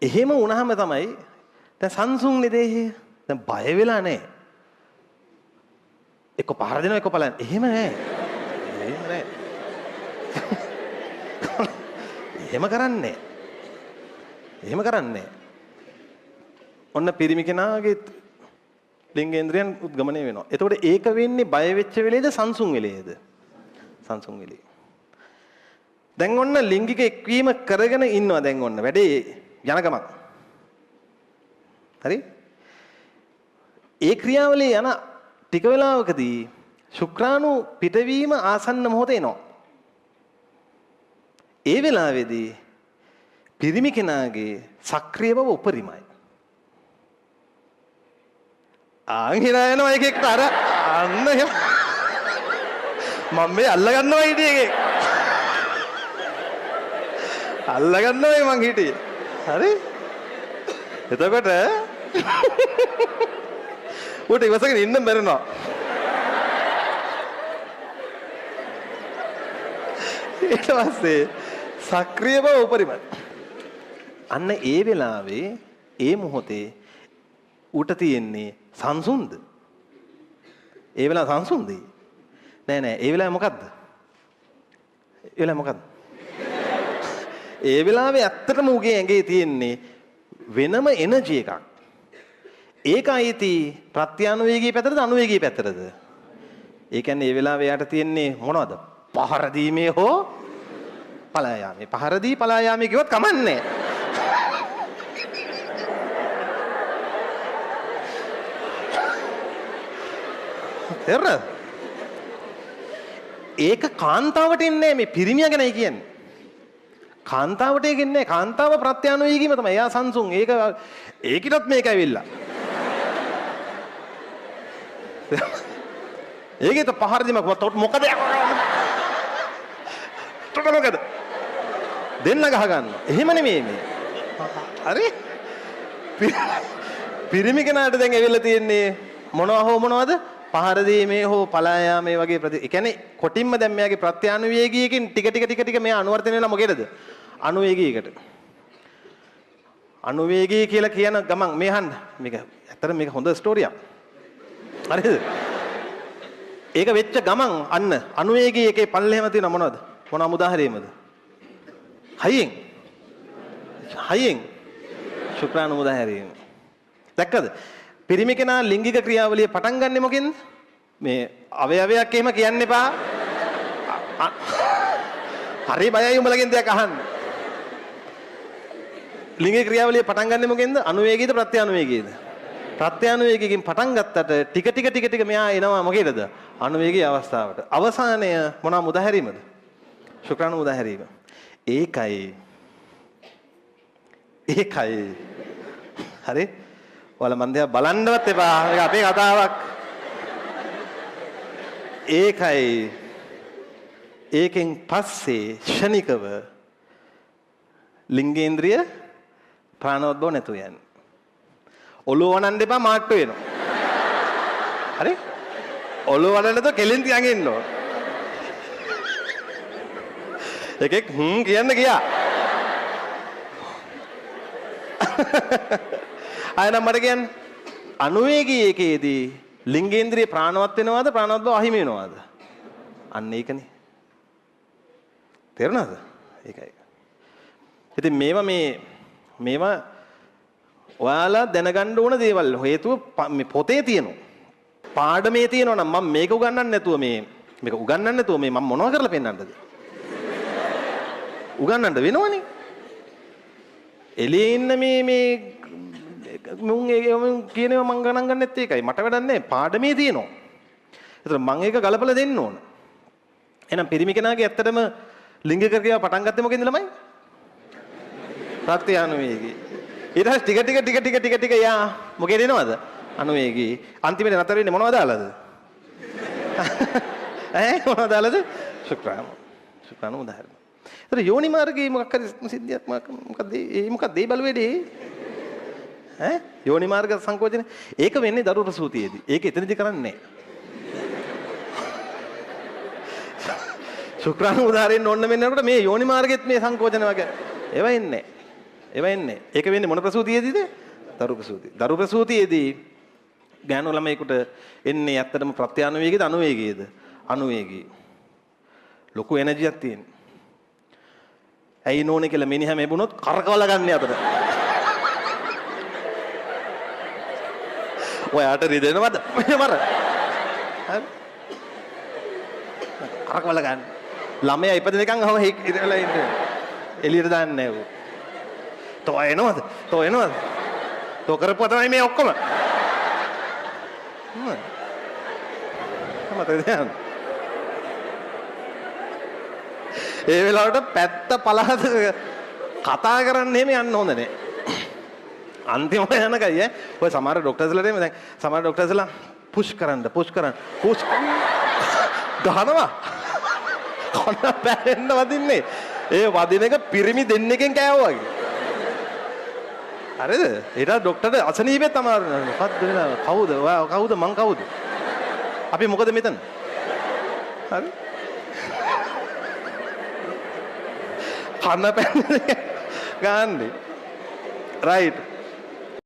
එහෙම වුණාම තමයි දැන් සංසුන් නිදේහය. දැන් බය වෙලා නැහැ. එක්ක පහර දෙනවා එක්ක පලයන්. එහෙම නැහැ. එහෙම නැහැ. එහෙම කරන්නේ. එහෙම කරන්නේ. ඔන්න පිරිමි කෙනාගේ ලිංගේන්ද්‍රයන් උද්ගමනය වෙනවා. එතකොට ඒක වෙන්නේ බය වෙච්ච වෙලේද සංසුන් වෙලේද? සංසුන් වෙලේ. දැන් ඔන්න ලිංගික එක්වීම කරගෙන ඉන්නවා දැන් ඔන්න වැඩේ යන ගමන්. හරි? ඒ ක්‍රියාවලිය යන ටික වෙලාවකදී ශුක්‍රාණු පිටවීම ආසන්න මොහොතේ එනවා. ඒ වෙලාවේදී පිරිමි කෙනාගේ සක්‍රිය බව උපරිමයි. ආන්හිනා යනවා එකෙක්ට අර අන්න එහෙම මම මේ අල්ල ගන්නවා හිටියේ එකෙක්. අල්ල ගන්නවා මං හිටියේ. හරි? එතකොට උට ඉවසගෙන ඉන්න බැරිනවා. ඊට පස්සේ සක්‍රිය බව උපරිමයි. අන්න ඒ වෙලාවේ ඒ මොහොතේ උට තියෙන්නේ සංසුන්ද? ඒ වෙලාව සංසුන්ද? නෑ ඒ වෙලාවේ මොකද්ද? ඒ වෙලාවේ මොකද්ද? ඒ වෙලාවේ ඇත්තටම උගේ ඇඟේ තියෙන්නේ වෙනම එනර්ජි එකක්. ඒක අයිති ප්‍රත්‍යානුවේගී පැත්තටද අනුවේගී පැත්තටද? ඒ කියන්නේ ඒ වෙලාවේ යාට තියෙන්නේ මොනවද? පහර දීමේ හෝ පලා යාමේ. පහර දී පලා යාමේ කිව්වත් කමන්නේ. තේරෙනවද? ඒක කාන්තාවට ඉන්නේ මේ පිරිමියා ගැනයි කියන්නේ. කාන්තාවට ඒකන්නේ කාන්තාව ප්‍රත්‍යානුවේගීම තමයි. එයා සංසුන්. ඒකිටත් මේක ඇවිල්ලා. ඒකේ તો පහර දීමක් මොකද? මොකද? දෙන්න ගහ ගන්න. එහෙම නෙමෙයි මේ. හරි? පිරිමි කෙනාට දැන් ඇවිල්ලා තියෙන්නේ මොනවා හෝ මොනවද? පහර දීමේ හෝ පලා යාමේ වගේ ඒ කියන්නේ කොටින්ම දැන් මෙයාගේ ප්‍රත්‍යානුවේගීයකින් ටික මෙයා අනුවර්තනය වෙනවා මොකේද? අනුවේගීයකට. අනුවේගී කියලා කියන ගමන් මේ අහන්න. මේක ඇත්තට මේක හොඳ ස්ටෝරියක්. හරිද? ඒක වෙච්ච ගමන් අන්න අනුවේගී එකේ පල්ලෙහෙම තියෙන මොනවද? මොන මුදාහැරීමද? හයියෙන් ශුක්‍රාණු මුදාහැරීම. දැක්කද? පිරිමි කෙනා ලිංගික ක්‍රියාවලිය පටන් ගන්නෙ මොකෙන්ද? මේ අවයවයක් එහෙම කියන්න එපා. හරි බයයි උඹලගෙන් දෙයක් අහන්න. ලිංගික ක්‍රියාවලිය පටන් ගන්නෙ මොකෙන්ද? අනුවේගීද ප්‍රත්‍යානුවේගීද? ප්‍රත්‍යානුවේගීකින් පටන් ගත්තට ටික මෙයා එනවා මොකේද? අනුවේගී අවස්ථාවට. අවසානය මොනවා මුදාහැරීමද? ශුක්‍රාණු මුදාහැරීම. ඒකයි. හරි? ඔයාලා මන් දිහා බලන්නවත් එපා. මේක අපේ කතාවක්. ඒකෙන් පස්සේ ෂණිකව ලිංගේන්ද්‍රිය ප්‍රාණවත්ව නැතු යන්නේ. ඔළුව වනන්න එපා මාට්ටු වෙනවා. හරි? ඔළුව වනන්නද කෙලින් තියන් ඉන්න ඕන. එකෙක් කියන්න ගියා. ආයෙනම් මට කියන්න අනුවේගී එකේදී ලිංගේන්ද්‍රිය ප්‍රාණවත් වෙනවද ප්‍රාණවත් බව අහිමි වෙනවද? අන්න ඒකනේ. තේරුණාද? ඒකයි. ඉතින් මේවා ඔයාලා දැනගන්න ඕන දේවල්. හේතුව මේ පොතේ තියෙනවා. පාඩමේ තියෙනවා නම් මම මේක උගන්වන්න නැතුව මේක උගන්වන්න නැතුව මම මොනව කරලා පෙන්නන්නද? උගන්වන්න වෙනවනේ. එළියේ ඉන්න මේ මුන් කියනවා මං ගණන් ගන්නෙත් ඒකයි. මට වැඩක් නැහැ. පාඩමේ තියෙනවා. ඒතර මං ඒක ගලපලා දෙන්න ඕන. එහෙනම් පිරිමි කෙනාගේ ඇත්තටම ලිංගික ක්‍රියාව පටන් ගත්තේ මොකෙන්ද ළමයි? ප්‍රත්‍යානුවේගී. ඊට පස්සේ ටික යා මොකේද එනවද? අනුවේගී. අන්තිමට නතර වෙන්නේ මොනවද දාලාද? මොනවද දාලාද? ශුක්‍රාණු උදාහරණ. ඒතර යෝනි මාර්ගයේ මොකක් හරි සිද්ධියක් මොකක්ද ඒ බලවේදී? යෝනි මාර්ග සංකෝචන ඒක වෙන්නේ දරු ප්‍රසූතියේදී. ඒක එතනදී කරන්නේ නැහැ. ශුක්‍රාණු උදාහරණෙන් ඕන්න මෙන්නකොට මේ යෝනි මාර්ගෙත් මේ සංකෝචන වගේ ඒවා එන්නේ. ඒවා එන්නේ. ඒක වෙන්නේ මොන ප්‍රසූතියේදීද? දරු ප්‍රසූතිය. දරු ප්‍රසූතියේදී ගෑනු ළමයෙකුට එන්නේ ඇත්තටම ප්‍රත්‍යානුවේගීද අනුවේගීද? අනුවේගී. ලොකු එනර්ජියක් තියෙන. ඇයි නෝනේ කියලා මිනිහා මෙබුණොත් කරකවල ගන්න අතට. ඔයාට රිදෙනවද? මර. හරි. කරකවල ගන්න. ළමයා ඉපදෙනකන් අහම ඉඳලා ඉන්නේ. එළියට දාන්නේ නැහැ. තෝ එනවද? තෝ එනවද? තෝ කරපුවා තමයි මේ ඔක්කොම. ඒ වෙලාවට පැත්ත පළහත කතා කරන්න එහෙම යන්න හොඳ නැහැ. අන්තිමට යනකයි ඔය සමහර ડોක්ටර්ස්ලාට එහෙම දැන් සමහර ડોක්ටර්ස්ලා පුෂ් කරන්න ගහනවා. කොන්න බැලෙන්න වදින්නේ. ඒ වදින එක පිරිමි දෙන්නෙක්ගෙන් කෑවා වගේ. හරිද? ඊට ડોක්ටර්ට අසනීපෙත් අමාරු නෑ. මොකද්ද වෙලා? කවුද? ඔයා කවුද? මං කවුද? අපි මොකද මෙතන? හරි? කන්න පැන්නේ ගාන්නේ. රයිට්.